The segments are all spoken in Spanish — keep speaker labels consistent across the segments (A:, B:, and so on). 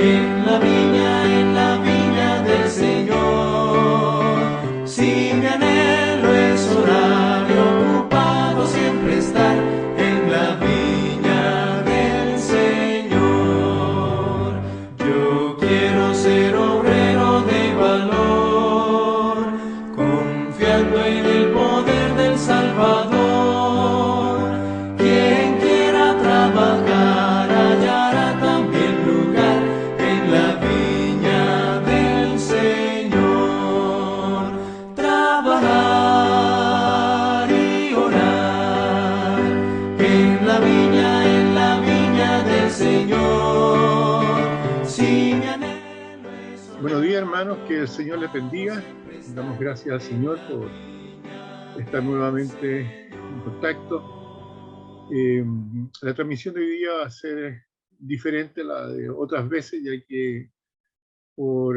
A: en la viña del Señor. Si mi anhelo es orar y ocupado siempre estar en la viña del Señor. Yo quiero ser obrero de valor, confiando en el poder del Salvador. Quien quiera trabajar hallará también lugar en la viña del Señor. Trabajar y orar en la viña del Señor. Si mi anhelo es orar.
B: Buenos días, hermanos, que el Señor les bendiga. Damos gracias al Señor por estar nuevamente en contacto. La transmisión de hoy día va a ser diferente a la de otras veces, ya que por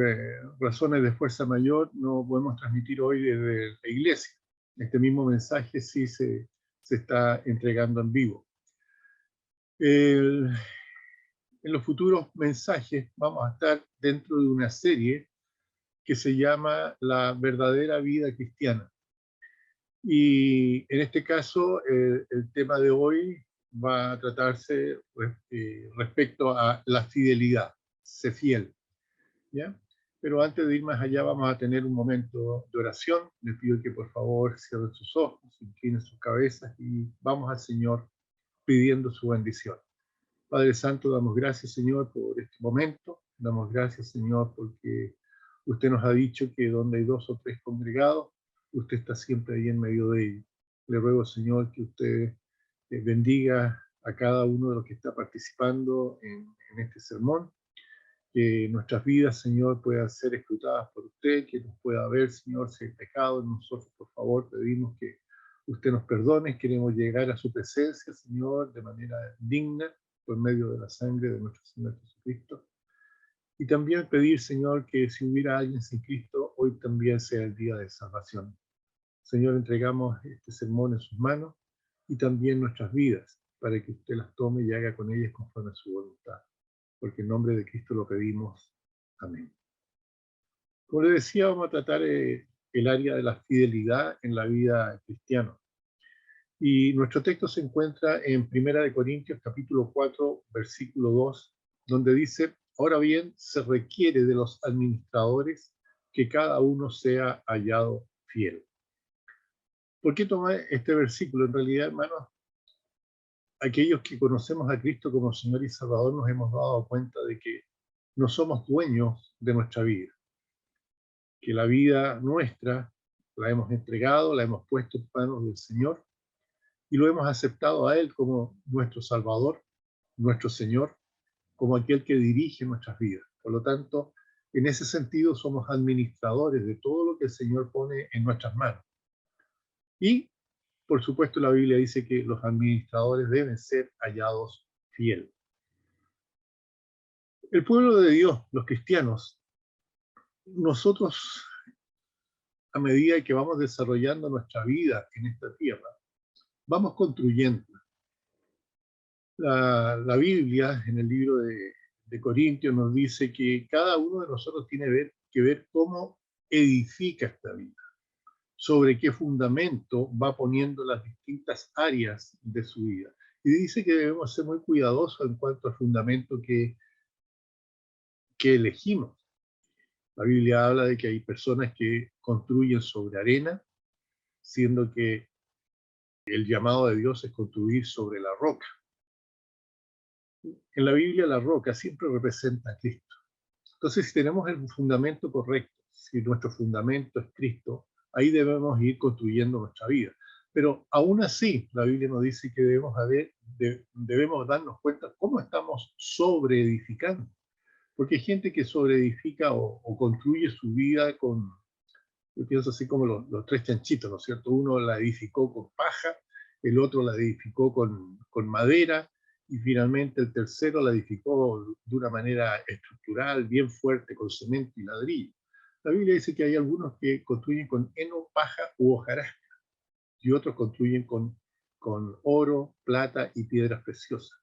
B: razones de fuerza mayor no podemos transmitir hoy desde la iglesia. Este mismo mensaje sí se está entregando en vivo. En los futuros mensajes vamos a estar dentro de una serie que se llama La verdadera vida cristiana. Y en este caso, el tema de hoy va a tratarse respecto a la fidelidad, sé fiel, ¿ya? Pero antes de ir más allá, vamos a tener un momento de oración. Les pido que por favor cierren sus ojos, inclinen sus cabezas y vamos al Señor pidiendo su bendición. Padre Santo, damos gracias, Señor, por este momento. Damos gracias, Señor, porque usted nos ha dicho que donde hay dos o tres congregados, usted está siempre ahí en medio de ellos. Le ruego, Señor, que usted bendiga a cada uno de los que está participando en este sermón, que nuestras vidas, Señor, puedan ser escrutadas por usted, que nos pueda ver, Señor, si hay pecado en nosotros, por favor, pedimos que usted nos perdone. Queremos llegar a su presencia, Señor, de manera digna, por medio de la sangre de nuestro Señor Jesucristo. Y también pedir, Señor, que si hubiera alguien sin Cristo, hoy también sea el día de salvación. Señor, entregamos este sermón en sus manos y también nuestras vidas, para que usted las tome y haga con ellas conforme a su voluntad. Porque en nombre de Cristo lo pedimos. Amén. Como les decía, vamos a tratar el área de la fidelidad en la vida cristiana. Y nuestro texto se encuentra en 1 Corintios capítulo 4, versículo 2, donde dice: ahora bien, se requiere de los administradores que cada uno sea hallado fiel. ¿Por qué tomé este versículo? En realidad, hermanos, aquellos que conocemos a Cristo como Señor y Salvador nos hemos dado cuenta de que no somos dueños de nuestra vida, que la vida nuestra la hemos entregado, la hemos puesto en manos del Señor y lo hemos aceptado a Él como nuestro Salvador, nuestro Señor, como aquel que dirige nuestras vidas. Por lo tanto, en ese sentido somos administradores de todo lo que el Señor pone en nuestras manos. Y, por supuesto, la Biblia dice que los administradores deben ser hallados fieles. El pueblo de Dios, los cristianos, nosotros, a medida que vamos desarrollando nuestra vida en esta tierra, vamos construyendo. La Biblia, en el libro de Corintios, nos dice que cada uno de nosotros tiene que ver cómo edifica esta vida, sobre qué fundamento va poniendo las distintas áreas de su vida. Y dice que debemos ser muy cuidadosos en cuanto al fundamento que elegimos. La Biblia habla de que hay personas que construyen sobre arena, siendo que el llamado de Dios es construir sobre la roca. En la Biblia la roca siempre representa a Cristo. Entonces, si tenemos el fundamento correcto, si nuestro fundamento es Cristo, ahí debemos ir construyendo nuestra vida. Pero aún así, la Biblia nos dice que debemos darnos cuenta cómo estamos sobreedificando. Porque hay gente que sobreedifica o construye su vida con, yo pienso así como los tres chanchitos, ¿no es cierto? Uno la edificó con paja, el otro la edificó con madera, y finalmente el tercero la edificó de una manera estructural, bien fuerte, con cemento y ladrillo. La Biblia dice que hay algunos que construyen con heno, paja u hojarasca, y otros construyen con oro, plata y piedras preciosas.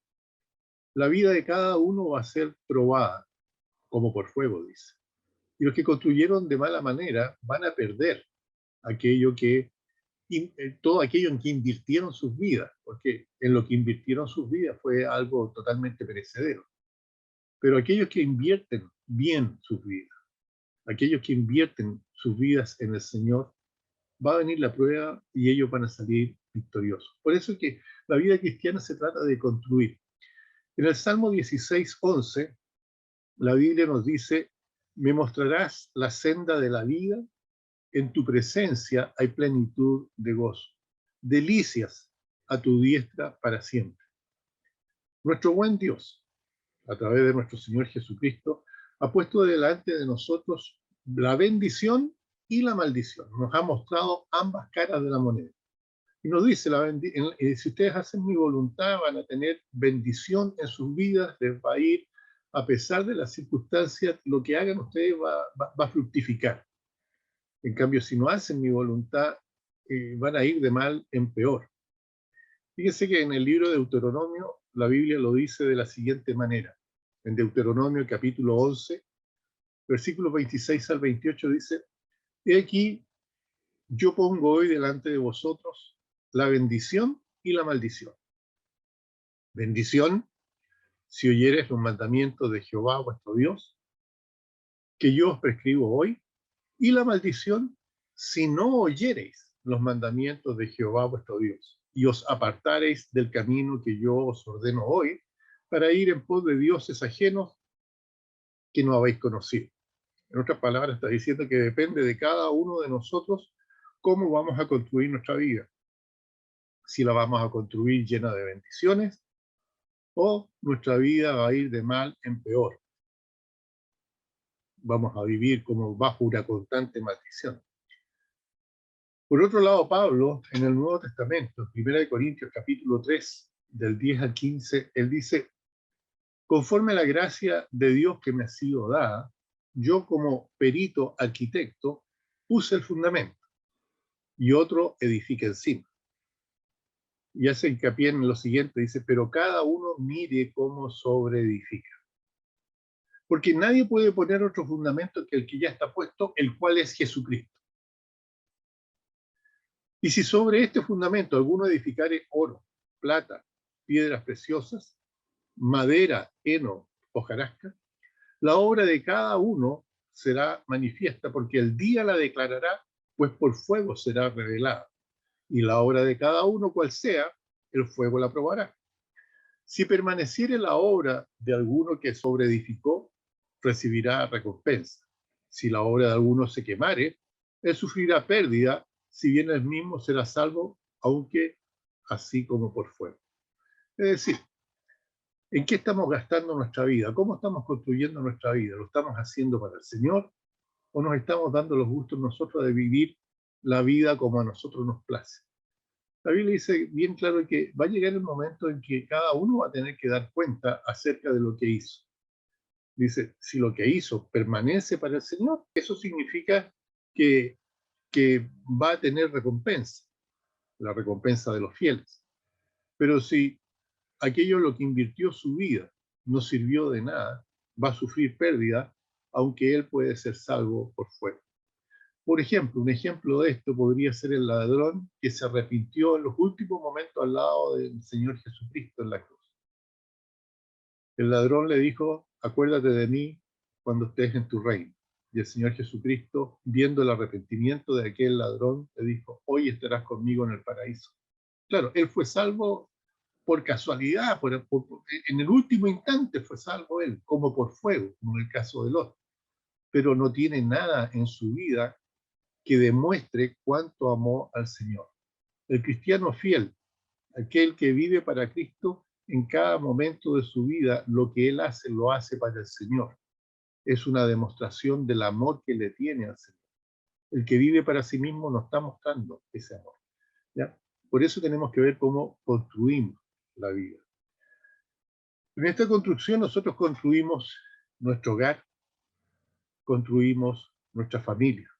B: La vida de cada uno va a ser probada, como por fuego, dice. Y los que construyeron de mala manera van a perder aquello que, todo aquello en que invirtieron sus vidas, porque en lo que invirtieron sus vidas fue algo totalmente perecedero. Pero aquellos que invierten bien sus vidas, aquellos que invierten sus vidas en el Señor, va a venir la prueba y ellos van a salir victoriosos. Por eso es que la vida cristiana se trata de construir. En el Salmo 16:11, la Biblia nos dice: me mostrarás la senda de la vida, en tu presencia hay plenitud de gozo, delicias a tu diestra para siempre. Nuestro buen Dios, a través de nuestro Señor Jesucristo, ha puesto delante de nosotros la bendición y la maldición. Nos ha mostrado ambas caras de la moneda. Y nos dice, si ustedes hacen mi voluntad, van a tener bendición en sus vidas, les va a ir, a pesar de las circunstancias, lo que hagan ustedes va a fructificar. En cambio, si no hacen mi voluntad, van a ir de mal en peor. Fíjense que en el libro de Deuteronomio, la Biblia lo dice de la siguiente manera. En Deuteronomio capítulo 11, versículos 26 al 28 dice: he aquí, yo pongo hoy delante de vosotros la bendición y la maldición. Bendición, si oyeres los mandamientos de Jehová vuestro Dios, que yo os prescribo hoy, y la maldición, si no oyereis los mandamientos de Jehová vuestro Dios, y os apartareis del camino que yo os ordeno hoy, para ir en pos de dioses ajenos que no habéis conocido. En otras palabras, está diciendo que depende de cada uno de nosotros cómo vamos a construir nuestra vida. Si la vamos a construir llena de bendiciones, o nuestra vida va a ir de mal en peor. Vamos a vivir como bajo una constante maldición. Por otro lado, Pablo, en el Nuevo Testamento, en 1 Corintios capítulo 3, del 10 al 15, él dice: conforme a la gracia de Dios que me ha sido dada, yo como perito arquitecto puse el fundamento y otro edifica encima. Y hace hincapié en lo siguiente, dice: pero cada uno mire cómo sobreedifica. Porque nadie puede poner otro fundamento que el que ya está puesto, el cual es Jesucristo. Y si sobre este fundamento alguno edificare oro, plata, piedras preciosas, madera, heno, hojarasca, la obra de cada uno será manifiesta, porque el día la declarará, pues por fuego será revelada. Y la obra de cada uno, cual sea, el fuego la probará. Si permaneciere la obra de alguno que sobreedificó, recibirá recompensa. Si la obra de alguno se quemare, él sufrirá pérdida, si bien él mismo será salvo, aunque así como por fuego. Es decir, ¿en qué estamos gastando nuestra vida? ¿Cómo estamos construyendo nuestra vida? ¿Lo estamos haciendo para el Señor? ¿O nos estamos dando los gustos nosotros de vivir la vida como a nosotros nos place? La Biblia dice bien claro que va a llegar el momento en que cada uno va a tener que dar cuenta acerca de lo que hizo. Dice, si lo que hizo permanece para el Señor, eso significa que va a tener recompensa, la recompensa de los fieles. Pero si aquello en lo que invirtió su vida no sirvió de nada, va a sufrir pérdida, aunque él puede ser salvo por fuera. Por ejemplo, un ejemplo de esto podría ser el ladrón que se arrepintió en los últimos momentos al lado del Señor Jesucristo en la cruz. El ladrón le dijo: acuérdate de mí cuando estés en tu reino. Y el Señor Jesucristo, viendo el arrepentimiento de aquel ladrón, le dijo: hoy estarás conmigo en el paraíso. Claro, él fue salvo por casualidad, en el último instante fue salvo él, como por fuego, como en el caso de Lot. Pero no tiene nada en su vida que demuestre cuánto amó al Señor. El cristiano fiel, aquel que vive para Cristo, en cada momento de su vida, lo que él hace, lo hace para el Señor. Es una demostración del amor que le tiene al Señor. El que vive para sí mismo no está mostrando ese amor, ¿ya? Por eso tenemos que ver cómo construimos la vida. En esta construcción nosotros construimos nuestro hogar, construimos nuestra familia.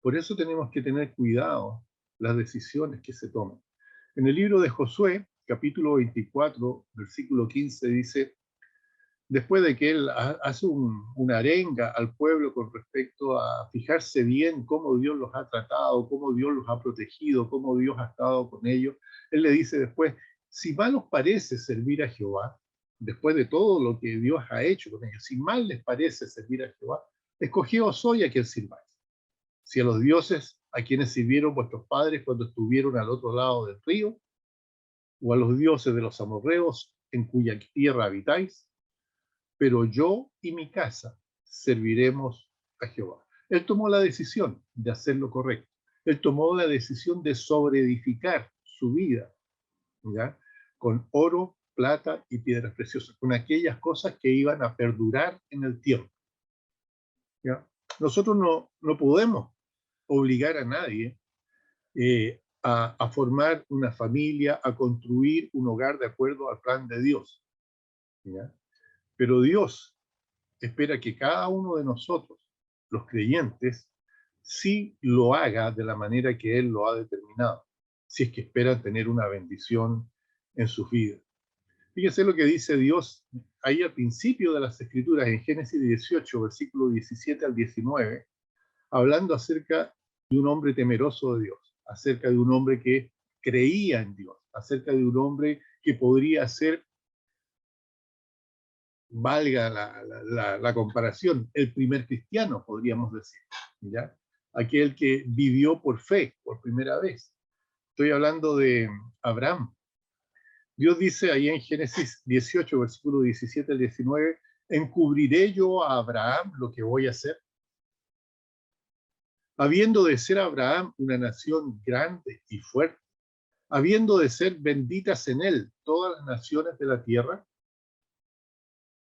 B: Por eso tenemos que tener cuidado las decisiones que se toman. En el libro de Josué, capítulo 24, versículo 15, dice: después de que él hace una arenga al pueblo con respecto a fijarse bien cómo Dios los ha tratado, cómo Dios los ha protegido, cómo Dios ha estado con ellos, él le dice después, si mal os parece servir a Jehová, después de todo lo que Dios ha hecho con ellos, si mal les parece servir a Jehová, escogeos hoy a quien sirváis. Si a los dioses a quienes sirvieron vuestros padres cuando estuvieron al otro lado del río, o a los dioses de los amorreos en cuya tierra habitáis, pero yo y mi casa serviremos a Jehová. Él tomó la decisión de hacer lo correcto. Él tomó la decisión de sobreedificar su vida, ¿ya? Con oro, plata y piedras preciosas, con aquellas cosas que iban a perdurar en el tiempo, ¿ya? Nosotros no podemos obligar a nadie a formar una familia, a construir un hogar de acuerdo al plan de Dios, ¿ya? Pero Dios espera que cada uno de nosotros, los creyentes, sí lo haga de la manera que Él lo ha determinado, si es que esperan tener una bendición en sus vidas. Fíjense lo que dice Dios ahí al principio de las Escrituras, en Génesis 18, versículo 17 al 19, hablando acerca de un hombre temeroso de Dios, acerca de un hombre que creía en Dios, acerca de un hombre que podría ser, valga la comparación, el primer cristiano, podríamos decir, ¿ya? Aquel que vivió por fe por primera vez. Estoy hablando de Abraham. Dios dice ahí en Génesis 18, versículo 17 al 19, ¿encubriré yo a Abraham lo que voy a hacer? Habiendo de ser Abraham una nación grande y fuerte, habiendo de ser benditas en él todas las naciones de la tierra.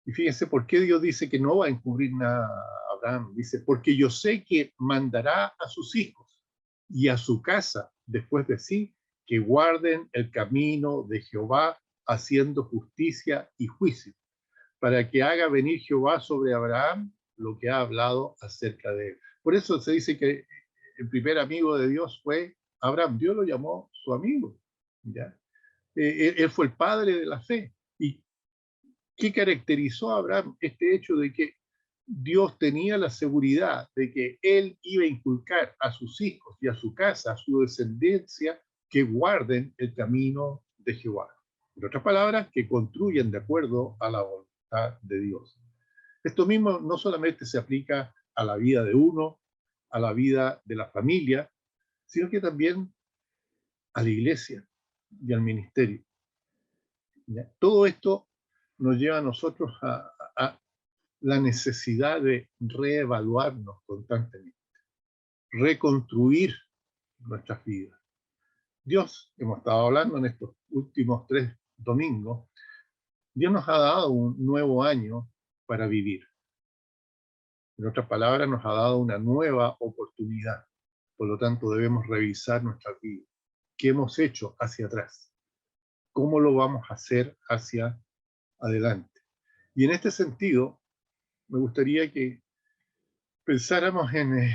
B: Y fíjense por qué Dios dice que no va a encubrir nada a Abraham. Dice, porque yo sé que mandará a sus hijos y a su casa después de sí, que guarden el camino de Jehová, haciendo justicia y juicio, para que haga venir Jehová sobre Abraham lo que ha hablado acerca de él. Por eso se dice que el primer amigo de Dios fue Abraham. Dios lo llamó su amigo, ¿ya? Él fue el padre de la fe. ¿Y qué caracterizó a Abraham? Este hecho de que Dios tenía la seguridad de que él iba a inculcar a sus hijos y a su casa, a su descendencia, que guarden el camino de Jehová. En otras palabras, que construyan de acuerdo a la voluntad de Dios. Esto mismo no solamente se aplica a la vida de uno, a la vida de la familia, sino que también a la iglesia y al ministerio, ¿ya? Todo esto nos lleva a nosotros a la necesidad de reevaluarnos constantemente, reconstruir nuestras vidas. Dios, hemos estado hablando en estos últimos 3 domingos, Dios nos ha dado un nuevo año para vivir. En otras palabras, nos ha dado una nueva oportunidad. Por lo tanto, debemos revisar nuestra vida. ¿Qué hemos hecho hacia atrás? ¿Cómo lo vamos a hacer hacia adelante? Y en este sentido, me gustaría que pensáramos en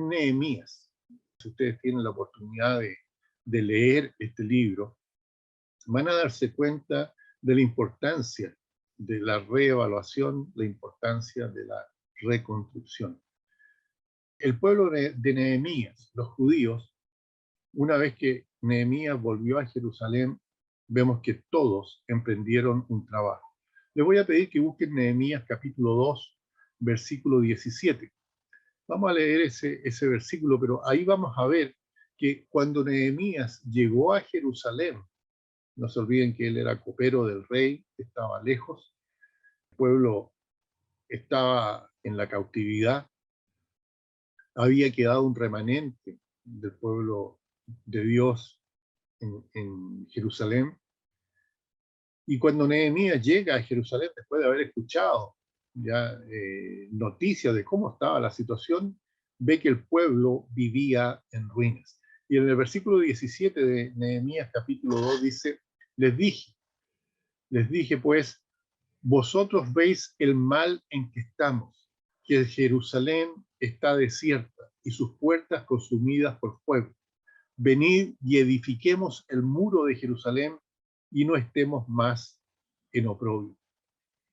B: Nehemías. Si ustedes tienen la oportunidad de leer este libro, van a darse cuenta de la importancia de la reevaluación, la importancia de la reconstrucción. El pueblo de Nehemías, los judíos, una vez que Nehemías volvió a Jerusalén, vemos que todos emprendieron un trabajo. Les voy a pedir que busquen Nehemías capítulo 2, versículo 17. Vamos a leer ese versículo, pero ahí vamos a ver que cuando Nehemías llegó a Jerusalén, no se olviden que él era copero del rey, estaba lejos, el pueblo estaba en la cautividad, había quedado un remanente del pueblo de Dios en Jerusalén. Y cuando Nehemías llega a Jerusalén, después de haber escuchado ya noticias de cómo estaba la situación, ve que el pueblo vivía en ruinas. Y en el versículo 17 de Nehemías capítulo 2 dice, les dije pues, vosotros veis el mal en que estamos, que Jerusalén está desierta y sus puertas consumidas por fuego. Venid y edifiquemos el muro de Jerusalén y no estemos más en oprobio.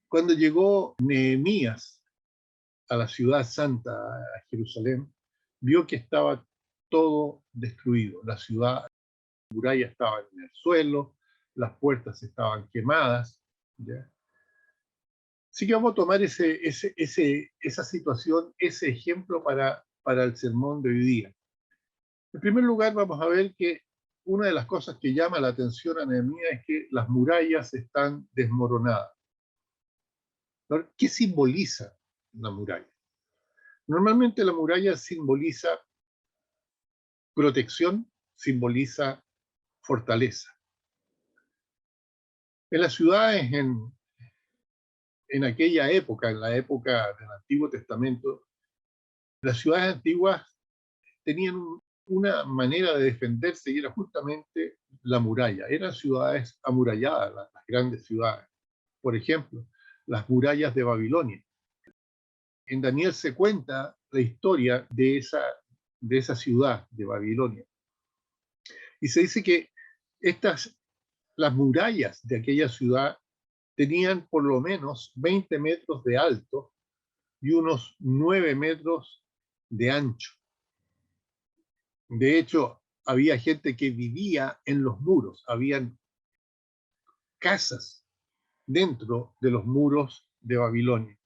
B: Cuando llegó Nehemías a la ciudad santa, a Jerusalén, vio que estaba todo destruido. La ciudad, la muralla estaba en el suelo, las puertas estaban quemadas, ¿ya? Así que vamos a tomar esa situación, ese ejemplo para el sermón de hoy día. En primer lugar, vamos a ver que una de las cosas que llama la atención a Nehemías es que las murallas están desmoronadas. ¿Qué simboliza la muralla? Normalmente la muralla simboliza protección, simboliza fortaleza. En las ciudades, en aquella época, en la época del Antiguo Testamento, las ciudades antiguas tenían una manera de defenderse y era justamente la muralla. Eran ciudades amuralladas, las grandes ciudades. Por ejemplo, las murallas de Babilonia. En Daniel se cuenta la historia de esa ciudad de Babilonia. Y se dice que las murallas de aquella ciudad tenían por lo menos 20 metros de alto y unos 9 metros de ancho. De hecho, había gente que vivía en los muros, habían casas dentro de los muros de Babilonia.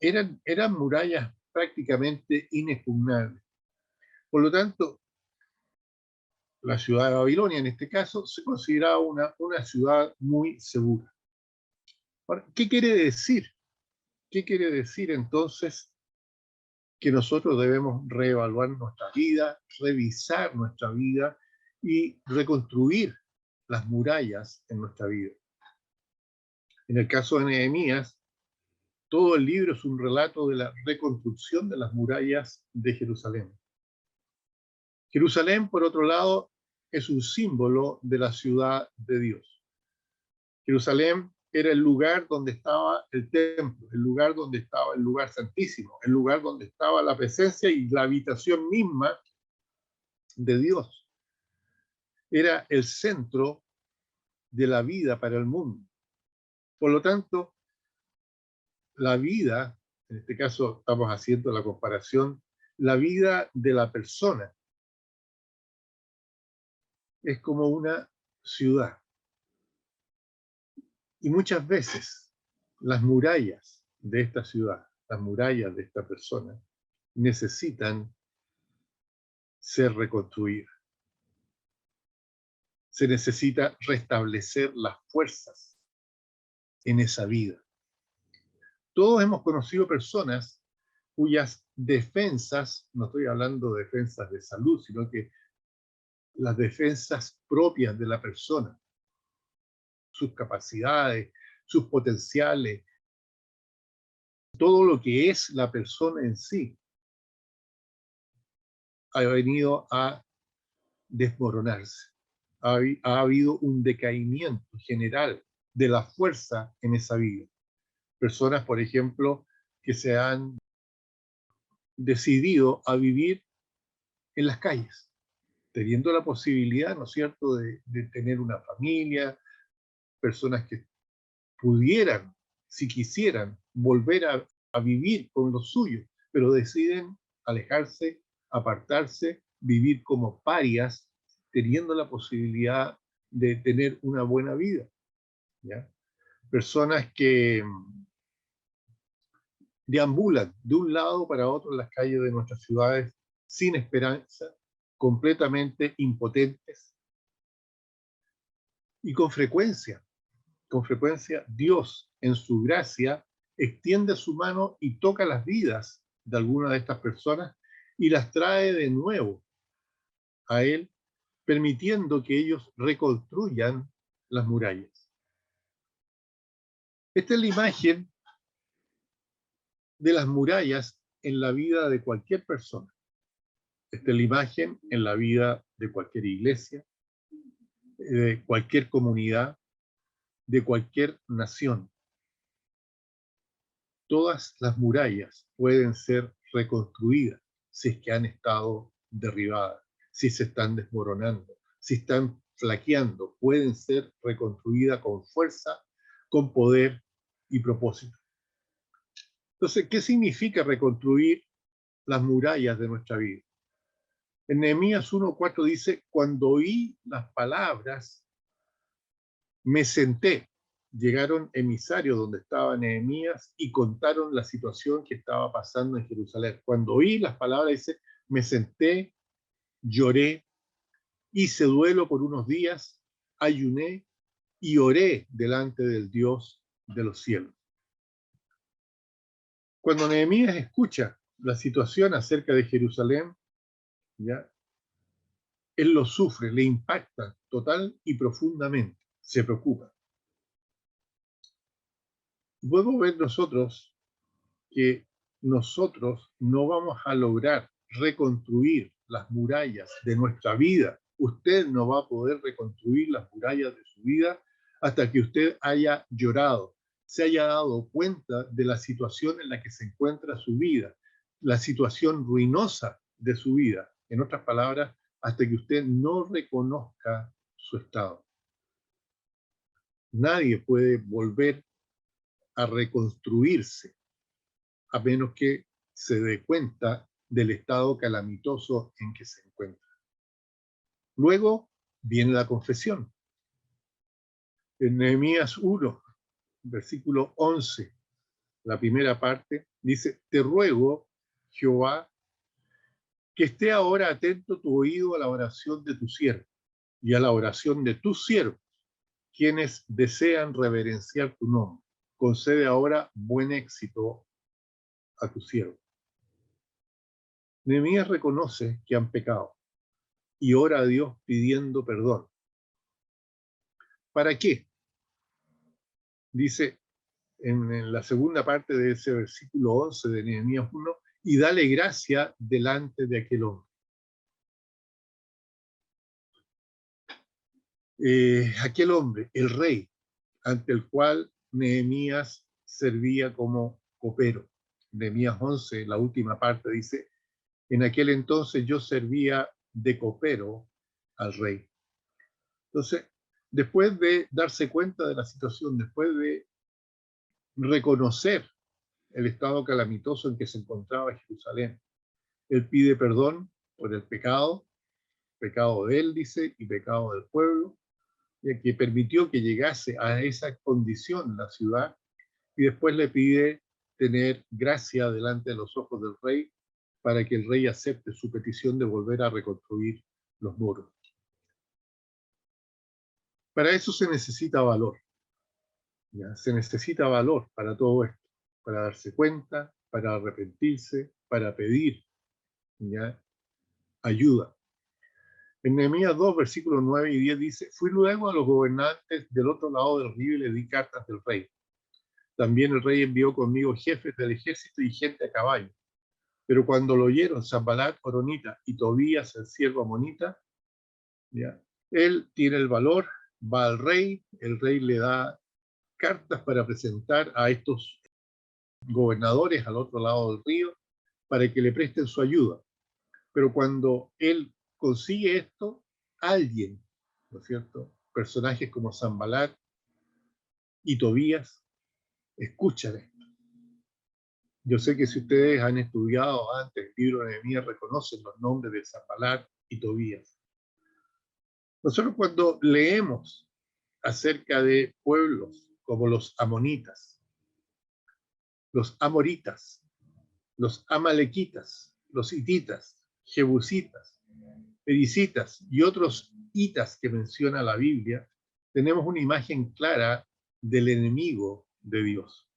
B: Eran murallas prácticamente inexpugnables. Por lo tanto, la ciudad de Babilonia, en este caso, se consideraba una ciudad muy segura. Ahora, ¿qué quiere decir? ¿Qué quiere decir entonces que nosotros debemos reevaluar nuestra vida, revisar nuestra vida y reconstruir las murallas en nuestra vida? En el caso de Nehemías, todo el libro es un relato de la reconstrucción de las murallas de Jerusalén. Jerusalén, por otro lado, es un símbolo de la ciudad de Dios. Jerusalén era el lugar donde estaba el templo, el lugar donde estaba el lugar santísimo, el lugar donde estaba la presencia y la habitación misma de Dios. Era el centro de la vida para el mundo. Por lo tanto, la vida, en este caso estamos haciendo la comparación, la vida de la persona es como una ciudad. Y muchas veces las murallas de esta ciudad, las murallas de esta persona, necesitan ser reconstruidas. Se necesita restablecer las fuerzas en esa vida. Todos hemos conocido personas cuyas defensas, no estoy hablando de defensas de salud, sino que las defensas propias de la persona, sus capacidades, sus potenciales, todo lo que es la persona en sí, ha venido a desmoronarse. Ha habido un decaimiento general de la fuerza en esa vida. Personas, por ejemplo, que se han decidido a vivir en las calles, teniendo la posibilidad, ¿no es cierto?, de tener una familia, personas que pudieran, si quisieran, volver a vivir con los suyos, pero deciden alejarse, apartarse, vivir como parias, teniendo la posibilidad de tener una buena vida, ¿ya? Personas que deambulan de un lado para otro en las calles de nuestras ciudades sin esperanza, completamente impotentes. Y con frecuencia Dios en su gracia extiende su mano y toca las vidas de algunas de estas personas y las trae de nuevo a Él, permitiendo que ellos reconstruyan las murallas. Esta es la imagen de las murallas en la vida de cualquier persona. Esta es la imagen en la vida de cualquier iglesia, de cualquier comunidad, de cualquier nación. Todas las murallas pueden ser reconstruidas si es que han estado derribadas, si se están desmoronando, si están flaqueando, pueden ser reconstruidas con fuerza, con poder y propósito. Entonces, ¿qué significa reconstruir las murallas de nuestra vida? En Nehemías 1:4 dice, cuando oí las palabras, me senté. Llegaron emisarios donde estaba Nehemías y contaron la situación que estaba pasando en Jerusalén. Cuando oí las palabras, dice, me senté, lloré, hice duelo por unos días, ayuné y oré delante del Dios de los cielos. Cuando Nehemías escucha la situación acerca de Jerusalén, ¿ya? Él lo sufre, le impacta total y profundamente, se preocupa. Podemos ver nosotros que nosotros no vamos a lograr reconstruir las murallas de nuestra vida. Usted no va a poder reconstruir las murallas de su vida hasta que usted haya llorado, se haya dado cuenta de la situación en la que se encuentra su vida, la situación ruinosa de su vida. En otras palabras, hasta que usted no reconozca su estado. Nadie puede volver a reconstruirse a menos que se dé cuenta del estado calamitoso en que se encuentra. Luego viene la confesión. En Nehemías 1, versículo 11, la primera parte, dice, te ruego, Jehová, que esté ahora atento tu oído a la oración de tu siervo y a la oración de tus siervos, quienes desean reverenciar tu nombre. Concede ahora buen éxito a tu siervo. Nehemías reconoce que han pecado y ora a Dios pidiendo perdón. ¿Para qué? Dice en la segunda parte de ese versículo 11 de Nehemías 1, y dale gracia delante de aquel hombre. Aquel hombre, el rey, ante el cual Nehemías servía como copero. Nehemías 11, la última parte, dice, en aquel entonces yo servía de copero al rey. Entonces, después de darse cuenta de la situación, después de reconocer el estado calamitoso en que se encontraba Jerusalén, él pide perdón por el pecado de él, dice, y pecado del pueblo, que permitió que llegase a esa condición la ciudad, y después le pide tener gracia delante de los ojos del rey para que el rey acepte su petición de volver a reconstruir los muros. Para eso se necesita valor. ¿Ya? Se necesita valor para todo esto, para darse cuenta, para arrepentirse, para pedir, ¿ya? Ayuda. En Nehemías 2, versículos 9 y 10 dice, fui luego a los gobernantes del otro lado del río y le di cartas del rey. También el rey envió conmigo jefes del ejército y gente a caballo. Pero cuando lo oyeron Sanbalat, Horonita y Tobías, el siervo amonita, ¿ya? Él tiene el valor, va al rey, el rey le da cartas para presentar a estos gobernadores al otro lado del río para que le presten su ayuda. Pero cuando él consigue esto, alguien, ¿no es cierto? Personajes como Sanbalat y Tobías escuchan esto. Yo sé que si ustedes han estudiado antes el libro de Nehemías, reconocen los nombres de Sanbalat y Tobías. Nosotros cuando leemos acerca de pueblos como los amonitas, los amoritas, los amalequitas, los hititas, jebusitas, pericitas y otros hitas que menciona la Biblia, tenemos una imagen clara del enemigo de Dios.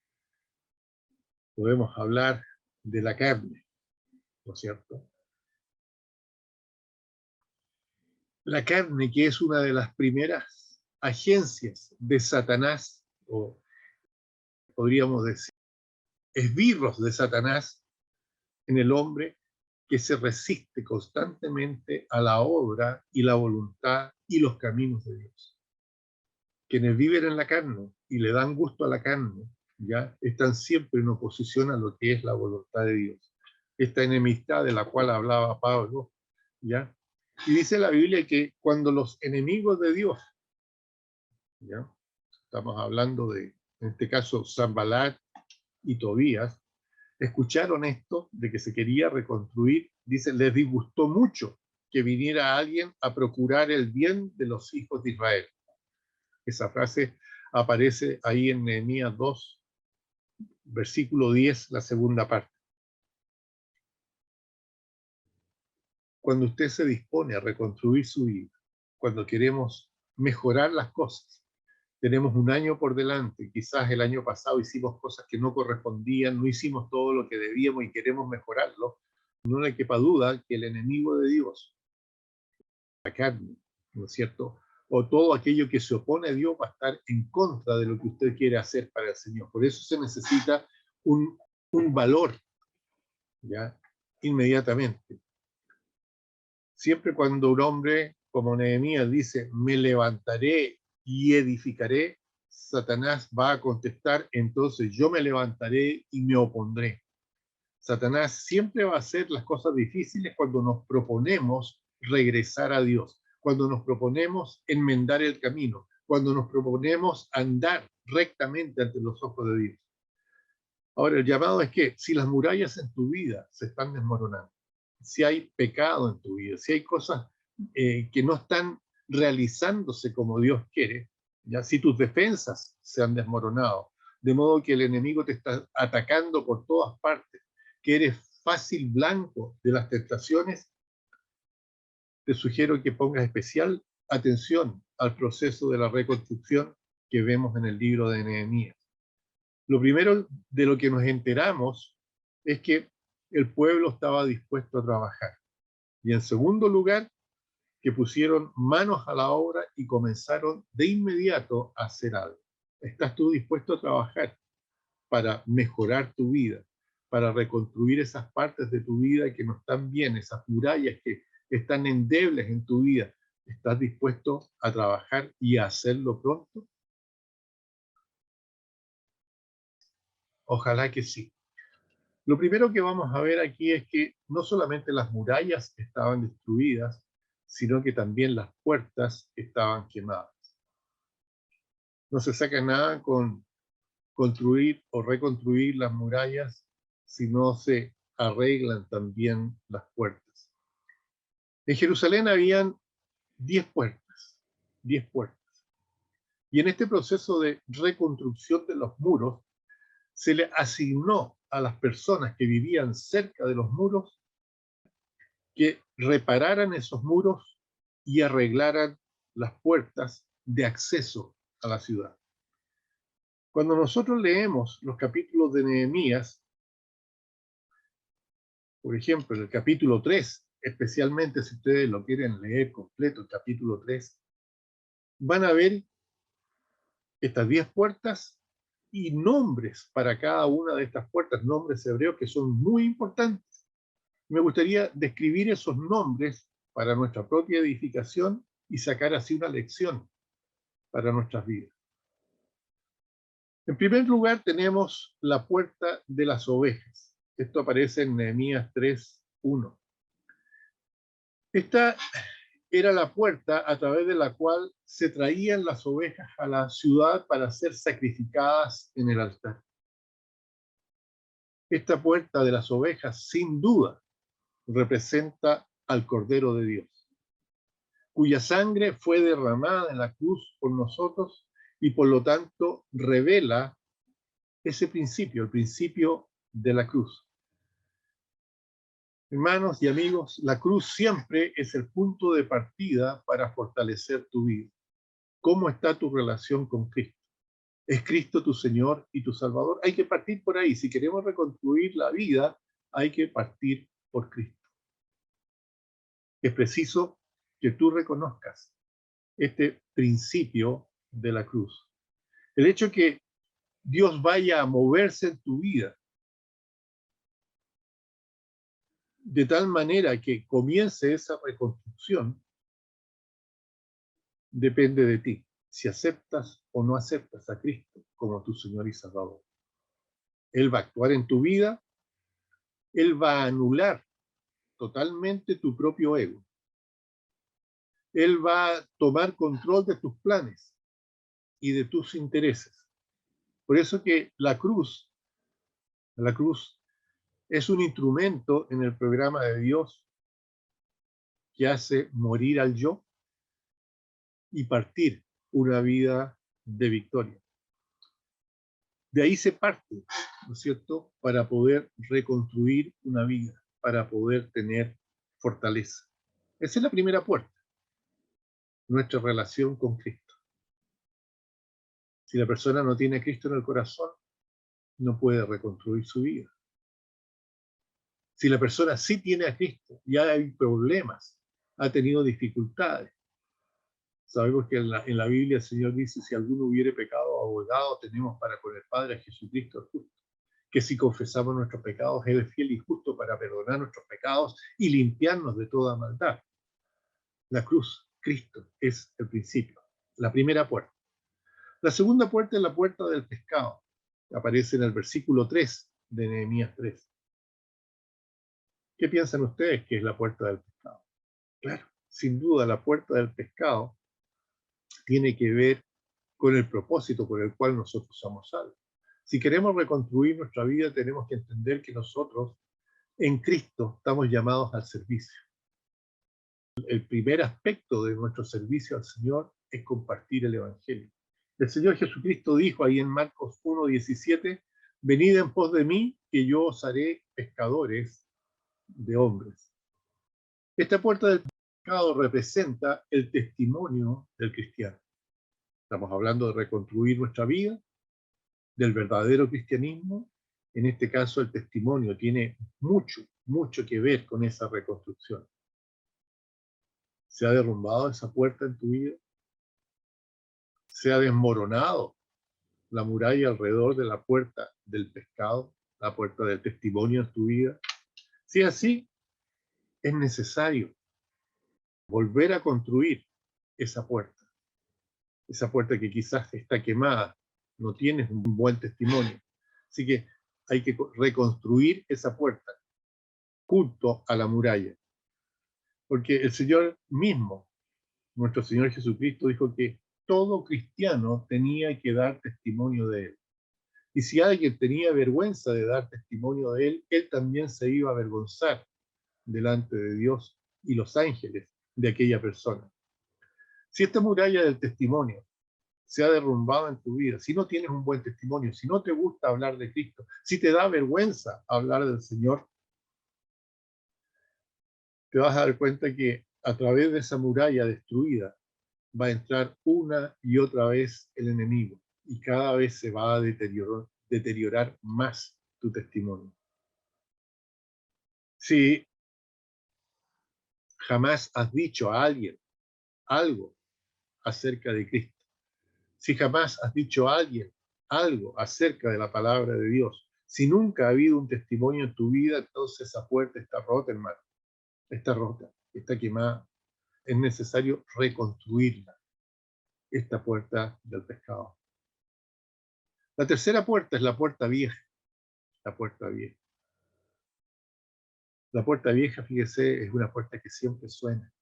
B: Podemos hablar de la carne, ¿no es cierto? La carne, que es una de las primeras agencias de Satanás, o podríamos decir, esbirros de Satanás en el hombre, que se resiste constantemente a la obra y la voluntad y los caminos de Dios. Quienes viven en la carne y le dan gusto a la carne, ya están siempre en oposición a lo que es la voluntad de Dios. Esta enemistad de la cual hablaba Pablo, ¿ya? Y dice la Biblia que cuando los enemigos de Dios, ¿ya? Estamos hablando de en este caso Sanballat y Tobías, escucharon esto de que se quería reconstruir, dice, les disgustó mucho que viniera alguien a procurar el bien de los hijos de Israel. Esa frase aparece ahí en Nehemías 2, versículo 10, la segunda parte. Cuando usted se dispone a reconstruir su vida, cuando queremos mejorar las cosas, tenemos un año por delante, quizás el año pasado hicimos cosas que no correspondían, no hicimos todo lo que debíamos y queremos mejorarlo, no le quepa duda que el enemigo de Dios, la carne, ¿no es cierto?, o todo aquello que se opone a Dios va a estar en contra de lo que usted quiere hacer para el Señor. Por eso se necesita un valor, ¿ya?, inmediatamente. Siempre cuando un hombre como Nehemías dice, me levantaré y edificaré, Satanás va a contestar, entonces yo me levantaré y me opondré. Satanás siempre va a hacer las cosas difíciles cuando nos proponemos regresar a Dios, cuando nos proponemos enmendar el camino, cuando nos proponemos andar rectamente ante los ojos de Dios. Ahora, el llamado es que si las murallas en tu vida se están desmoronando, si hay pecado en tu vida, si hay cosas que no están realizándose como Dios quiere, ya si tus defensas se han desmoronado, de modo que el enemigo te está atacando por todas partes, que eres fácil blanco de las tentaciones, te sugiero que pongas especial atención al proceso de la reconstrucción que vemos en el libro de Nehemías. Lo primero de lo que nos enteramos es que el pueblo estaba dispuesto a trabajar. Y en segundo lugar, que pusieron manos a la obra y comenzaron de inmediato a hacer algo. ¿Estás tú dispuesto a trabajar para mejorar tu vida, para reconstruir esas partes de tu vida que no están bien, esas murallas que están endebles en tu vida? ¿Estás dispuesto a trabajar y a hacerlo pronto? Ojalá que sí. Lo primero que vamos a ver aquí es que no solamente las murallas estaban destruidas, sino que también las puertas estaban quemadas. No se saca nada con construir o reconstruir las murallas si no se arreglan también las puertas. En Jerusalén habían 10 puertas, 10 puertas. Y en este proceso de reconstrucción de los muros, se le asignó a las personas que vivían cerca de los muros que repararan esos muros y arreglaran las puertas de acceso a la ciudad. Cuando nosotros leemos los capítulos de Nehemías, por ejemplo, en el capítulo 3, especialmente si ustedes lo quieren leer completo, el capítulo 3, van a ver estas 10 puertas y nombres para cada una de estas puertas, nombres hebreos que son muy importantes. Me gustaría describir esos nombres para nuestra propia edificación y sacar así una lección para nuestras vidas. En primer lugar tenemos la puerta de las ovejas. Esto aparece en Nehemías 3:1. Esta era la puerta a través de la cual se traían las ovejas a la ciudad para ser sacrificadas en el altar. Esta puerta de las ovejas, sin duda, representa al Cordero de Dios, cuya sangre fue derramada en la cruz por nosotros y por lo tanto revela ese principio, el principio de la cruz. Hermanos y amigos, la cruz siempre es el punto de partida para fortalecer tu vida. ¿Cómo está tu relación con Cristo? ¿Es Cristo tu Señor y tu Salvador? Hay que partir por ahí. Si queremos reconstruir la vida, hay que partir por Cristo. Es preciso que tú reconozcas este principio de la cruz. El hecho que Dios vaya a moverse en tu vida de tal manera que comience esa reconstrucción depende de ti, si aceptas o no aceptas a Cristo como tu Señor y Salvador. Él va a actuar en tu vida, Él va a anular totalmente tu propio ego. Él va a tomar control de tus planes y de tus intereses. Por eso que la cruz es un instrumento en el programa de Dios que hace morir al yo y partir una vida de victoria. De ahí se parte, ¿no es cierto?, para poder reconstruir una vida, para poder tener fortaleza. Esa es la primera puerta, nuestra relación con Cristo. Si la persona no tiene a Cristo en el corazón, no puede reconstruir su vida. Si la persona sí tiene a Cristo, ya hay problemas, ha tenido dificultades. Sabemos que en la Biblia el Señor dice, si alguno hubiere pecado, abogado tenemos para con el Padre a Jesucristo el justo. Que si confesamos nuestros pecados, Él es fiel y justo para perdonar nuestros pecados y limpiarnos de toda maldad. La cruz, Cristo, es el principio, la primera puerta. La segunda puerta es la puerta del pescado. Aparece en el versículo 3 de Nehemías 3. ¿Qué piensan ustedes que es la puerta del pescado? Claro, sin duda la puerta del pescado tiene que ver con el propósito por el cual nosotros somos salvos. Si queremos reconstruir nuestra vida, tenemos que entender que nosotros en Cristo estamos llamados al servicio. El primer aspecto de nuestro servicio al Señor es compartir el Evangelio. El Señor Jesucristo dijo ahí en Marcos 1:17, venid en pos de mí, que yo os haré pescadores de hombres. Esta puerta del pescado representa el testimonio del cristiano. Estamos hablando de reconstruir nuestra vida, del verdadero cristianismo. En este caso, el testimonio tiene mucho, mucho que ver con esa reconstrucción. ¿Se ha derrumbado esa puerta en tu vida? ¿Se ha desmoronado la muralla alrededor de la puerta del pescado, la puerta del testimonio en tu vida? Si es así, es necesario volver a construir esa puerta que quizás está quemada, no tienes un buen testimonio. Así que hay que reconstruir esa puerta junto a la muralla. Porque el Señor mismo, nuestro Señor Jesucristo, dijo que todo cristiano tenía que dar testimonio de Él. Y si alguien tenía vergüenza de dar testimonio de Él, Él también se iba a avergonzar delante de Dios y los ángeles de aquella persona. Si esta muralla del testimonio se ha derrumbado en tu vida, si no tienes un buen testimonio, si no te gusta hablar de Cristo, si te da vergüenza hablar del Señor, te vas a dar cuenta que a través de esa muralla destruida va a entrar una y otra vez el enemigo y cada vez se va a deteriorar más tu testimonio. Si jamás has dicho a alguien algo acerca de Cristo, si jamás has dicho a alguien algo acerca de la palabra de Dios, si nunca ha habido un testimonio en tu vida, entonces esa puerta está rota, hermano. Está rota, está quemada. Es necesario reconstruirla, esta puerta del pescado. La tercera puerta es la puerta vieja. La puerta vieja. La puerta vieja, fíjese, es una puerta que siempre suena.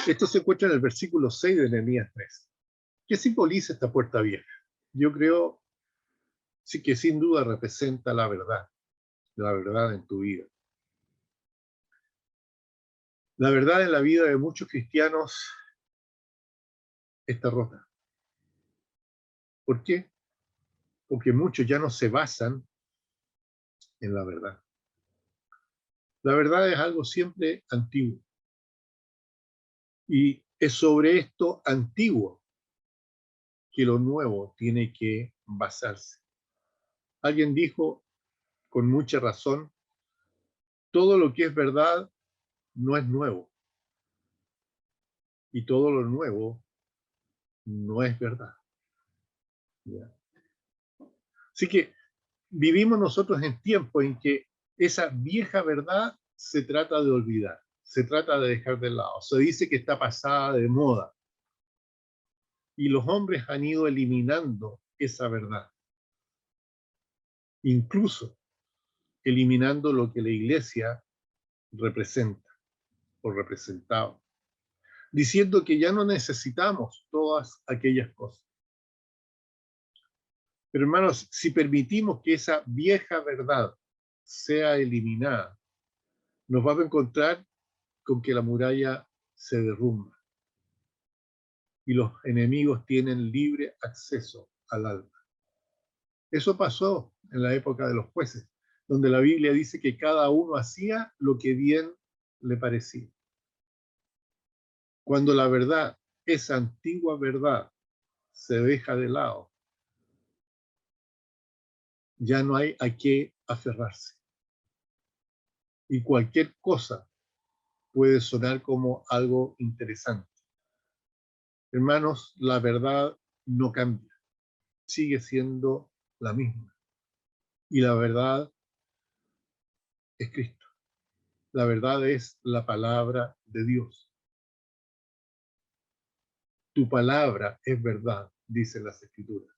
B: Esto se encuentra en el versículo 6 de Nehemías 3. ¿Qué simboliza esta puerta vieja? Yo creo sí que sin duda representa la verdad en tu vida. La verdad en la vida de muchos cristianos está rota. ¿Por qué? Porque muchos ya no se basan en la verdad. La verdad es algo siempre antiguo. Y es sobre esto antiguo que lo nuevo tiene que basarse. Alguien dijo con mucha razón, todo lo que es verdad no es nuevo. Y todo lo nuevo no es verdad. ¿Ya? Así que vivimos nosotros en tiempos en que esa vieja verdad se trata de olvidar, se trata de dejar de lado. Se dice que está pasada de moda. Y los hombres han ido eliminando esa verdad. Incluso eliminando lo que la iglesia representa o representaba. Diciendo que ya no necesitamos todas aquellas cosas. Pero hermanos, si permitimos que esa vieja verdad sea eliminada, nos vamos a encontrar con que la muralla se derrumba y los enemigos tienen libre acceso al alma. Eso pasó en la época de los jueces, donde la Biblia dice que cada uno hacía lo que bien le parecía. Cuando la verdad, esa antigua verdad, se deja de lado, ya no hay a qué aferrarse. Y cualquier cosa puede sonar como algo interesante. Hermanos, la verdad no cambia, sigue siendo la misma. Y la verdad es Cristo. La verdad es la palabra de Dios. Tu palabra es verdad, dicen las Escrituras.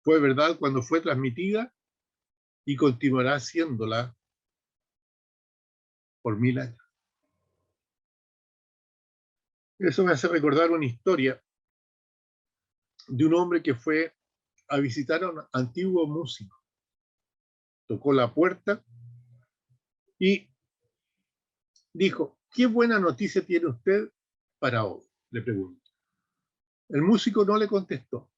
B: Fue verdad cuando fue transmitida y continuará siéndola por 1000 años. Eso me hace recordar una historia de un hombre que fue a visitar a un antiguo músico. Tocó la puerta y dijo: ¿qué buena noticia tiene usted para hoy?, le preguntó. El músico no le contestó.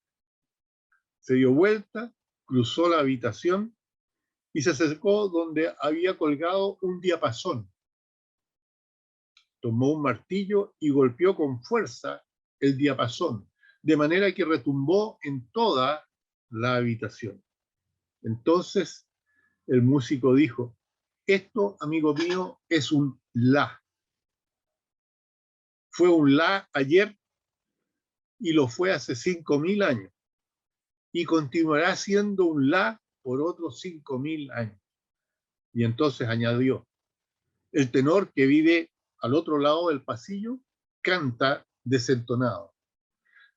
B: Se dio vuelta, cruzó la habitación y se acercó donde había colgado un diapasón. Tomó un martillo y golpeó con fuerza el diapasón, de manera que retumbó en toda la habitación. Entonces el músico dijo: esto, amigo mío, es un la. Fue un la ayer y lo fue hace 5000 años. Y continuará siendo un la por otros 5000 años. Y entonces añadió: el tenor que vive al otro lado del pasillo canta desentonado.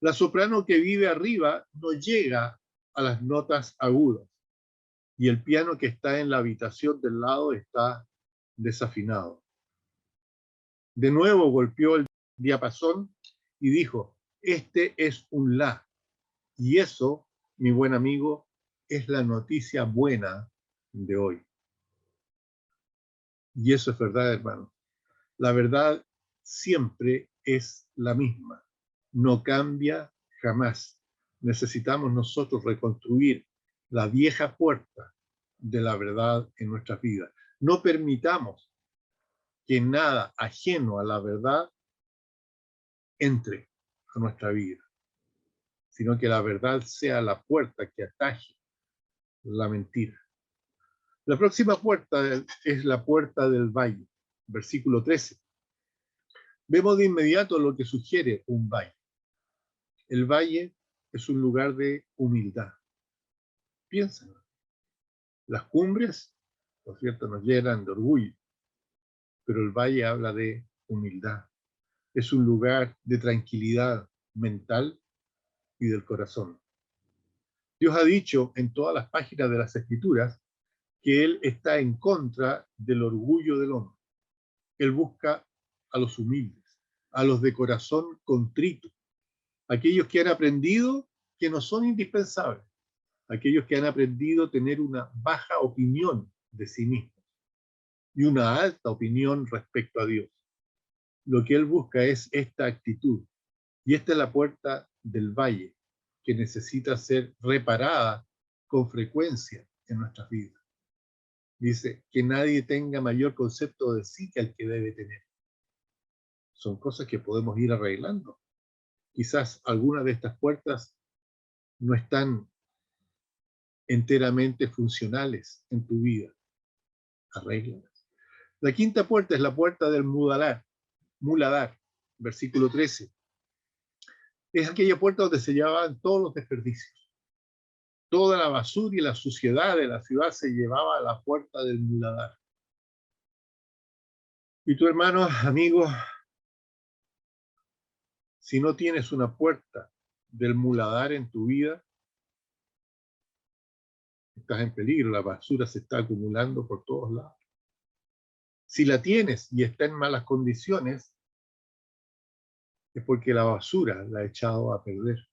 B: La soprano que vive arriba no llega a las notas agudas. Y el piano que está en la habitación del lado está desafinado. De nuevo golpeó el diapasón y dijo: este es un la. Y eso, mi buen amigo, es la noticia buena de hoy. Y eso es verdad, hermano. La verdad siempre es la misma. No cambia jamás. Necesitamos nosotros reconstruir la vieja puerta de la verdad en nuestras vidas. No permitamos que nada ajeno a la verdad entre a nuestra vida, sino que la verdad sea la puerta que ataje la mentira. La próxima puerta es la puerta del valle, versículo 13. Vemos de inmediato lo que sugiere un valle. El valle es un lugar de humildad. Piénsenlo. Las cumbres, por cierto, nos llenan de orgullo, pero el valle habla de humildad. Es un lugar de tranquilidad mental y del corazón. Dios ha dicho en todas las páginas de las Escrituras que Él está en contra del orgullo del hombre. Él busca a los humildes, a los de corazón contrito, aquellos que han aprendido que no son indispensables, aquellos que han aprendido a tener una baja opinión de sí mismos y una alta opinión respecto a Dios. Lo que Él busca es esta actitud, y esta es la puerta del valle que necesita ser reparada con frecuencia en nuestras vidas. Dice que nadie tenga mayor concepto de sí que el que debe tener. Son cosas que podemos ir arreglando. Quizás algunas de estas puertas no están enteramente funcionales en tu vida. Arréglalas. La quinta puerta es la puerta del muladar, versículo 13. Es aquella puerta donde se llevaban todos los desperdicios. Toda la basura y la suciedad de la ciudad se llevaba a la puerta del muladar. Y tu hermano, amigo, si no tienes una puerta del muladar en tu vida, estás en peligro. La basura se está acumulando por todos lados. Si la tienes y está en malas condiciones, es porque la basura la ha echado a perder.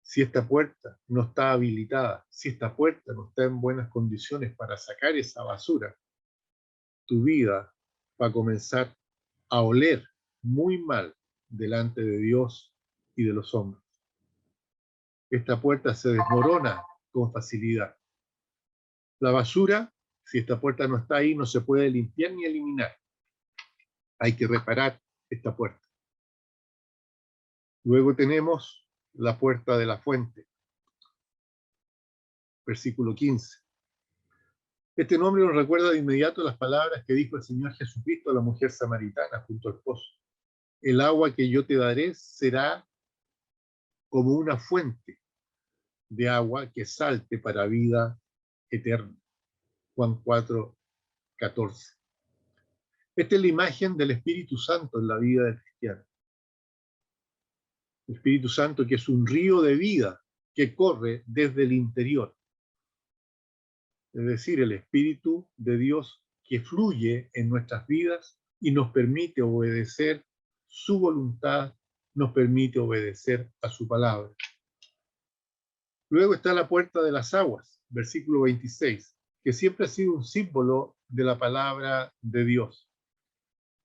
B: si esta puerta no está habilitada, si esta puerta no está en buenas condiciones para sacar esa basura, tu vida va a comenzar a oler muy mal delante de Dios y de los hombres. Esta puerta se desmorona con facilidad. La basura, si esta puerta no está ahí, no se puede limpiar ni eliminar. Hay que reparar esta puerta. Luego tenemos la puerta de la fuente. Versículo 15. Este nombre nos recuerda de inmediato las palabras que dijo el Señor Jesucristo a la mujer samaritana junto al pozo. El agua que yo te daré será como una fuente de agua que salte para vida eterna. Juan 4:14. Esta es la imagen del Espíritu Santo en la vida del cristiano. El Espíritu Santo, que es un río de vida que corre desde el interior. Es decir, el Espíritu de Dios que fluye en nuestras vidas y nos permite obedecer su voluntad, nos permite obedecer a su palabra. Luego está la puerta de las aguas, versículo 26, que siempre ha sido un símbolo de la palabra de Dios.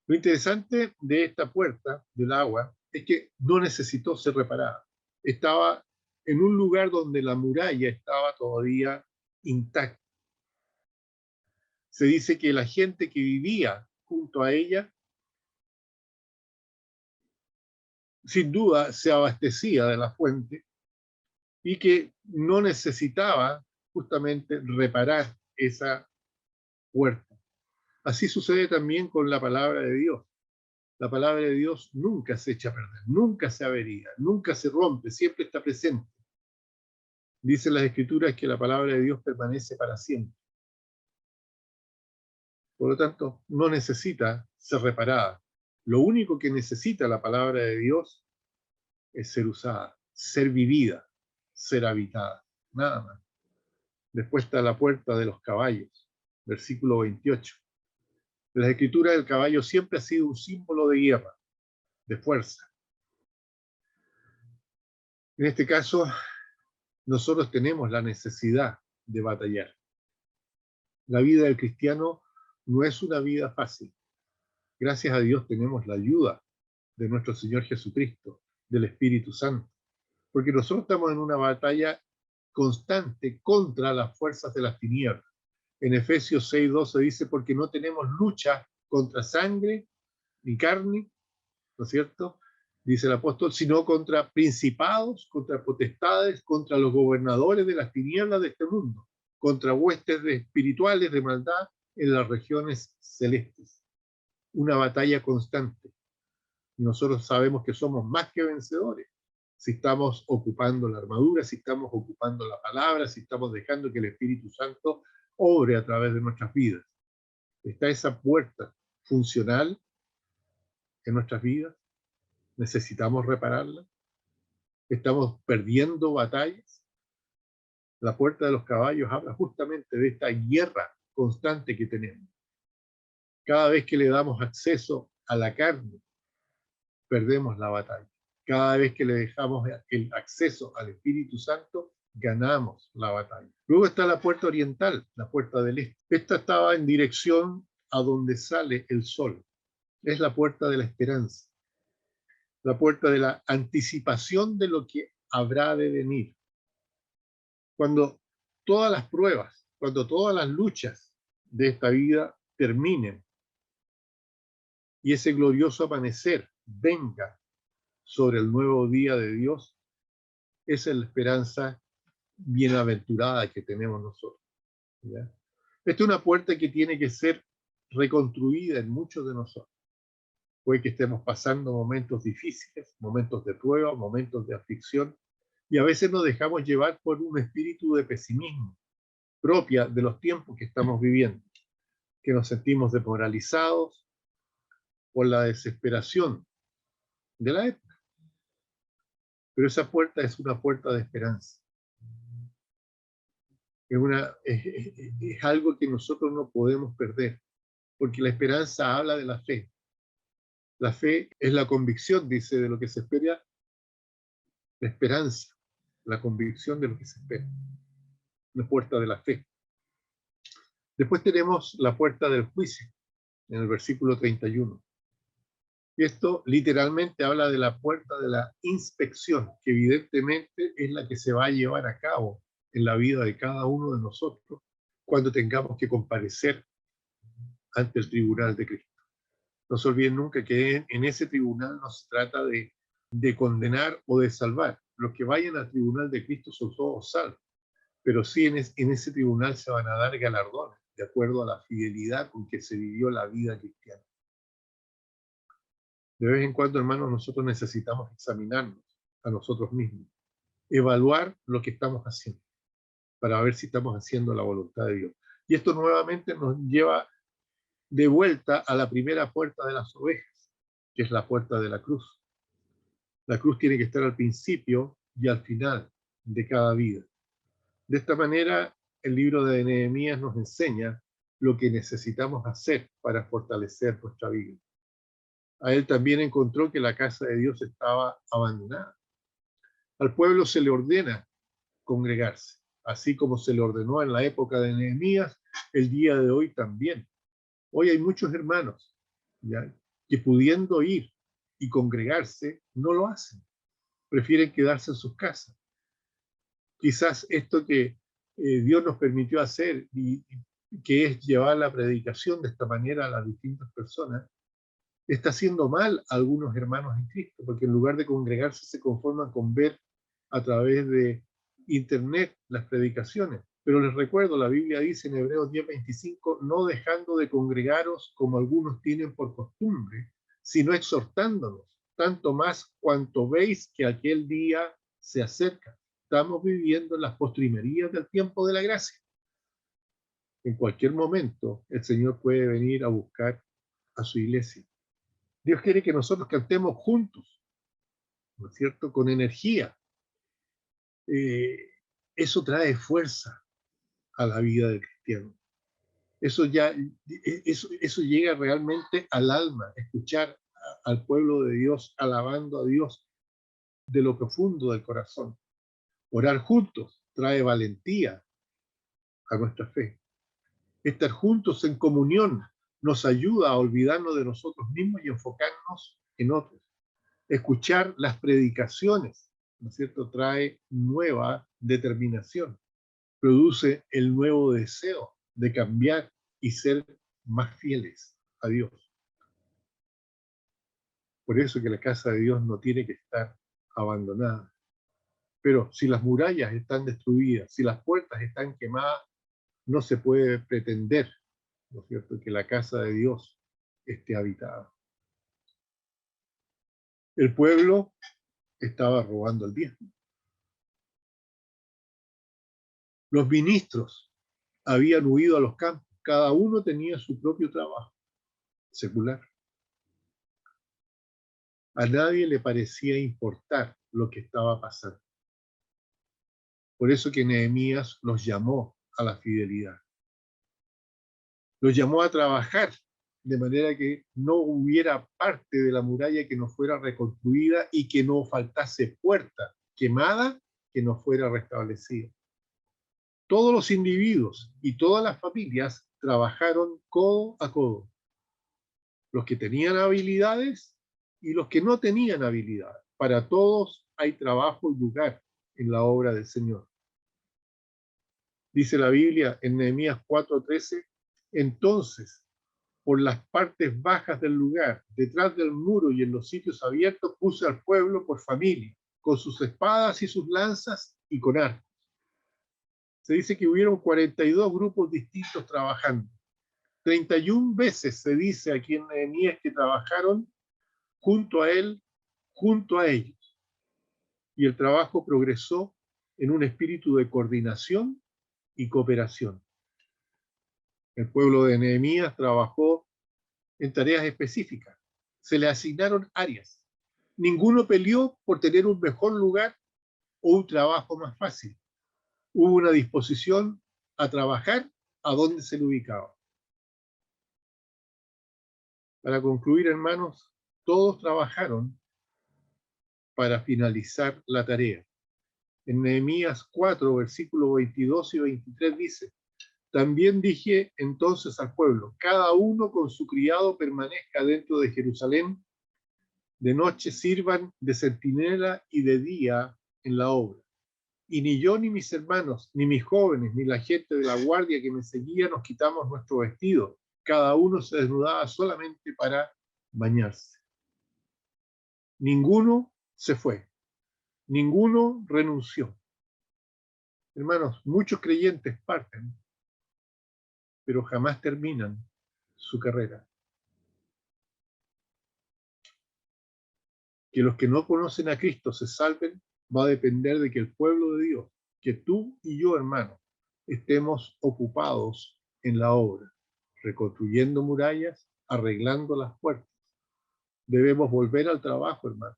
B: Lo interesante de esta puerta del agua es que no necesitó ser reparada. Estaba en un lugar donde la muralla estaba todavía intacta. Se dice que la gente que vivía junto a ella, sin duda, se abastecía de la fuente y que no necesitaba justamente reparar esa puerta. Así sucede también con la palabra de Dios. La palabra de Dios nunca se echa a perder, nunca se avería, nunca se rompe, siempre está presente. Dicen las Escrituras que la palabra de Dios permanece para siempre. Por lo tanto, no necesita ser reparada. Lo único que necesita la palabra de Dios es ser usada, ser vivida, ser habitada, nada más. Después está la puerta de los caballos, versículo 28. En las Escrituras, el caballo siempre ha sido un símbolo de guerra, de fuerza. En este caso, nosotros tenemos la necesidad de batallar. La vida del cristiano no es una vida fácil. Gracias a Dios tenemos la ayuda de nuestro Señor Jesucristo, del Espíritu Santo, porque nosotros estamos en una batalla constante contra las fuerzas de las tinieblas. En Efesios 6:12 dice, porque no tenemos lucha contra sangre ni carne, ¿no es cierto? Dice el apóstol, sino contra principados, contra potestades, contra los gobernadores de las tinieblas de este mundo, contra huestes espirituales de maldad en las regiones celestes. Una batalla constante. Nosotros sabemos que somos más que vencedores si estamos ocupando la armadura, si estamos ocupando la palabra, si estamos dejando que el Espíritu Santo obre a través de nuestras vidas. Está esa puerta funcional en nuestras vidas. ¿Necesitamos repararla? ¿Estamos perdiendo batallas? La puerta de los caballos habla justamente de esta guerra constante que tenemos. Cada vez que le damos acceso a la carne, perdemos la batalla. Cada vez que le dejamos el acceso al Espíritu Santo, ganamos la batalla. Luego está la puerta oriental, la puerta del este. Esta estaba en dirección a donde sale el sol. Es la puerta de la esperanza, la puerta de la anticipación de lo que habrá de venir. Cuando todas las pruebas, cuando todas las luchas de esta vida terminen y ese glorioso amanecer venga sobre el nuevo día de Dios, esa es la esperanza bienaventurada que tenemos nosotros. ¿Ya? Esta es una puerta que tiene que ser reconstruida en muchos de nosotros. Puede que estemos pasando momentos difíciles, momentos de prueba, momentos de aflicción, y a veces nos dejamos llevar por un espíritu de pesimismo propia de los tiempos que estamos viviendo, que nos sentimos desmoralizados por la desesperación de la época. Pero esa puerta es una puerta de esperanza. Es algo que nosotros no podemos perder, porque la esperanza habla de la fe. La fe es la convicción, dice, de lo que se espera, la esperanza. la convicción de lo que se espera, la puerta de la fe. Después tenemos la puerta del juicio, en el versículo 31. Y esto literalmente habla de la puerta de la inspección, que evidentemente es la que se va a llevar a cabo en la vida de cada uno de nosotros cuando tengamos que comparecer ante el tribunal de Cristo. No se olviden nunca que en ese tribunal no se trata de condenar o de salvar. Los que vayan al tribunal de Cristo son todos salvos, pero sí en ese tribunal se van a dar galardones de acuerdo a la fidelidad con que se vivió la vida cristiana. De vez en cuando, hermanos, nosotros necesitamos examinarnos a nosotros mismos, evaluar lo que estamos haciendo, para ver si estamos haciendo la voluntad de Dios. Y esto nuevamente nos lleva de vuelta a la primera puerta de las ovejas, que es la puerta de la cruz. La cruz tiene que estar al principio y al final de cada vida. De esta manera, el libro de Nehemías nos enseña lo que necesitamos hacer para fortalecer nuestra vida. A él también encontró que la casa de Dios estaba abandonada. Al pueblo se le ordena congregarse, así como se le ordenó en la época de Nehemías, el día de hoy también. Hoy hay muchos hermanos, ¿ya?, que pudiendo ir y congregarse, no lo hacen. Prefieren quedarse en sus casas. Quizás esto que Dios nos permitió hacer, y que es llevar la predicación de esta manera a las distintas personas, está haciendo mal a algunos hermanos en Cristo, porque en lugar de congregarse se conforman con ver a través de internet las predicaciones. Pero les recuerdo, la Biblia dice en Hebreos 10:25, no dejando de congregaros como algunos tienen por costumbre, sino exhortándonos, tanto más cuanto veis que aquel día se acerca. Estamos viviendo en las postrimerías del tiempo de la gracia. En cualquier momento el Señor puede venir a buscar a su iglesia. Dios quiere que nosotros cantemos juntos, ¿no es cierto?, con energía. Eso trae fuerza a la vida del cristiano. Eso llega realmente al alma, escuchar al pueblo de Dios alabando a Dios de lo profundo del corazón. Orar juntos trae valentía a nuestra fe. Estar juntos en comunión nos ayuda a olvidarnos de nosotros mismos y enfocarnos en otros. Escuchar las predicaciones, ¿no es cierto?, trae nueva determinación, produce el nuevo deseo de cambiar y ser más fieles a Dios. Por eso que la casa de Dios no tiene que estar abandonada. Pero si las murallas están destruidas, si las puertas están quemadas, no se puede pretender, ¿no es cierto?, que la casa de Dios esté habitada. El pueblo estaba robando el diezmo. Los ministros habían huido a los campos. Cada uno tenía su propio trabajo secular. A nadie le parecía importar lo que estaba pasando. Por eso que Nehemías los llamó a la fidelidad. Los llamó a trabajar de manera que no hubiera parte de la muralla que no fuera reconstruida y que no faltase puerta quemada que no fuera restablecida. Todos los individuos y todas las familias trabajaron codo a codo. Los que tenían habilidades y los que no tenían habilidades. Para todos hay trabajo y lugar en la obra del Señor. Dice la Biblia en Nehemías 4:13, entonces, por las partes bajas del lugar, detrás del muro y en los sitios abiertos, puse al pueblo por familia, con sus espadas y sus lanzas y con arcos. Se dice que hubieron 42 grupos distintos trabajando. 31 veces se dice aquí en Nehemías que trabajaron junto a él, junto a ellos. Y el trabajo progresó en un espíritu de coordinación y cooperación. El pueblo de Nehemías trabajó en tareas específicas. Se le asignaron áreas. Ninguno peleó por tener un mejor lugar o un trabajo más fácil. Hubo una disposición a trabajar a donde se le ubicaba. Para concluir, hermanos, todos trabajaron para finalizar la tarea. En Nehemías 4, versículos 22 y 23 dice: también dije entonces al pueblo, cada uno con su criado permanezca dentro de Jerusalén, de noche sirvan de centinela y de día en la obra. Y ni yo, ni mis hermanos, ni mis jóvenes, ni la gente de la guardia que me seguía nos quitamos nuestro vestido. Cada uno se desnudaba solamente para bañarse. Ninguno se fue, ninguno renunció. Hermanos, muchos creyentes parten, pero jamás terminan su carrera. Que los que no conocen a Cristo se salven va a depender de que el pueblo de Dios, que tú y yo, hermano, estemos ocupados en la obra, reconstruyendo murallas, arreglando las puertas. Debemos volver al trabajo, hermano,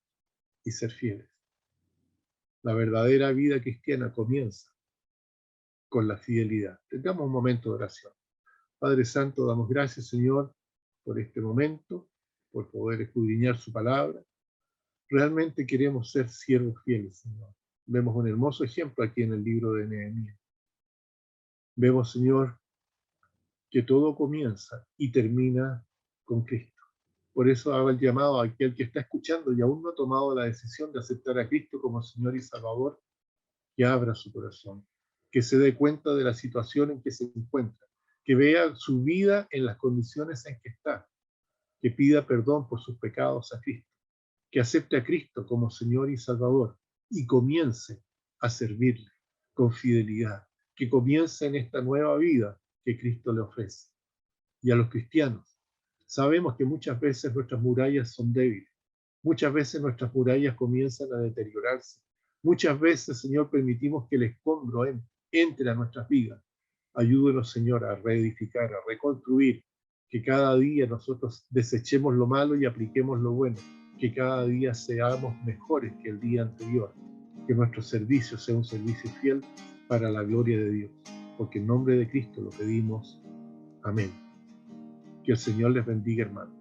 B: y ser fieles. La verdadera vida cristiana comienza con la fidelidad. Tengamos un momento de oración. Padre Santo, damos gracias, Señor, por este momento, por poder escudriñar su palabra. Realmente queremos ser siervos fieles, Señor. Vemos un hermoso ejemplo aquí en el libro de Nehemías. Vemos, Señor, que todo comienza y termina con Cristo. Por eso hago el llamado a aquel que está escuchando y aún no ha tomado la decisión de aceptar a Cristo como Señor y Salvador, que abra su corazón, que se dé cuenta de la situación en que se encuentra, que vea su vida en las condiciones en que está, que pida perdón por sus pecados a Cristo, que acepte a Cristo como Señor y Salvador y comience a servirle con fidelidad, que comience en esta nueva vida que Cristo le ofrece. Y a los cristianos, sabemos que muchas veces nuestras murallas son débiles, muchas veces nuestras murallas comienzan a deteriorarse, muchas veces, Señor, permitimos que el escombro entre a nuestras vidas. Ayúdenos, Señor, a reedificar, a reconstruir, que cada día nosotros desechemos lo malo y apliquemos lo bueno, que cada día seamos mejores que el día anterior, que nuestro servicio sea un servicio fiel para la gloria de Dios, porque en nombre de Cristo lo pedimos. Amén. Que el Señor les bendiga, hermanos.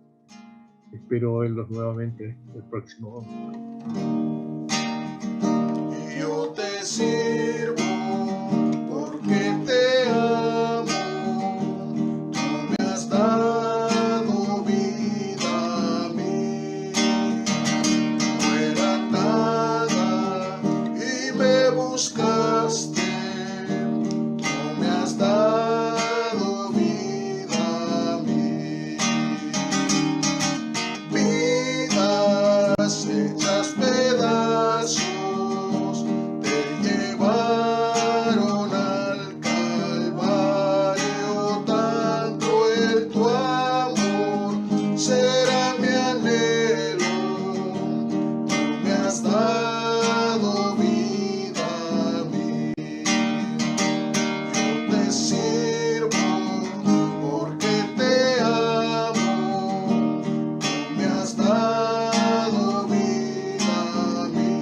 B: Espero verlos nuevamente el próximo domingo.
A: Yo te sirvo porque te amo, tú me has dado vida a mí. No era nada y me buscaste, tú me has dado vida a mí. Vidas hechas pedazos te llevaron al Calvario, tan cruel tu amor será mi anhelo, tú me has dado vida a mí. Yo te sirvo porque te amo, tú me has dado vida a mí.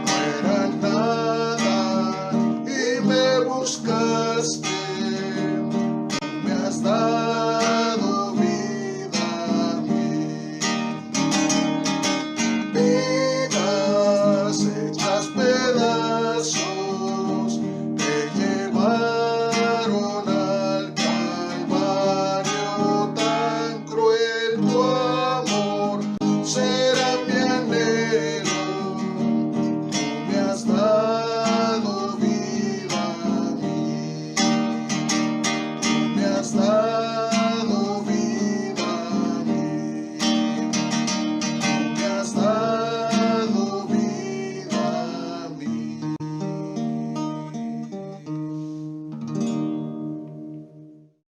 A: No era nada y me buscaste.